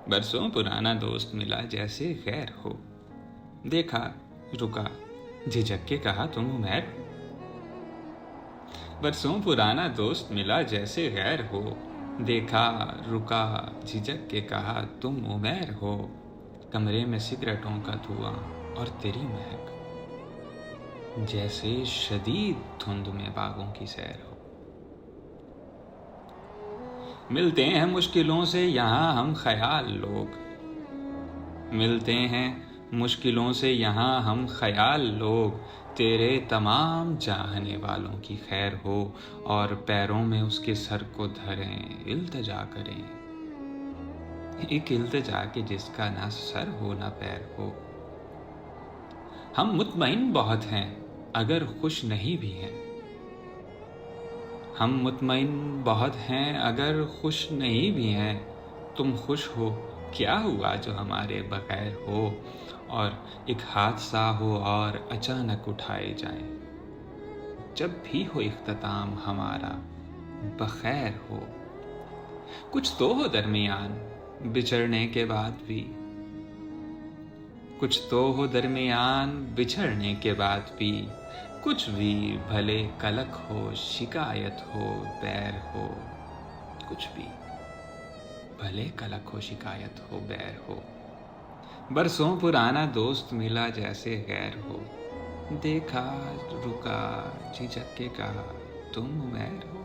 बरसों पुराना दोस्त मिला जैसे गैर हो। देखा, रुका, झिझक के कहा तुम उमैर हो। बरसों पुराना दोस्त मिला जैसे गैर हो। देखा, रुका, झिझक के कहा तुम उमैर हो। कमरे में सिगरेटों का धुआं और तेरी महक, जैसे शदीद धुंध में बागों की सैर हो। मिलते हैं मुश्किलों से यहाँ हम ख्याल लोग, मिलते हैं मुश्किलों से यहाँ हम ख्याल लोग। तेरे तमाम चाहने वालों की खैर हो, और पैरों में उसके सर को धरें, इल्तिजा करें। एक इल्तिजा के जिसका ना सर हो ना पैर हो। हम मुतमईन बहुत हैं अगर खुश नहीं भी हैं। हम मुतमईन बहुत हैं अगर खुश नहीं भी हैं। तुम खुश हो, क्या हुआ जो हमारे बगैर हो। और एक हादसा हो और अचानक उठाए जाए, जब भी हो इख्तिताम हमारा बखैर हो। कुछ तो हो दरमियान बिछड़ने के बाद भी, कुछ तो हो दरमियान बिछड़ने के बाद भी। कुछ भी भले कलक हो, शिकायत हो, बैर हो। कुछ भी भले कलक हो, शिकायत हो, बैर हो। बरसों पुराना दोस्त मिला जैसे गैर हो। देखा, रुका, झिझक के कहा तुम उमैर हो।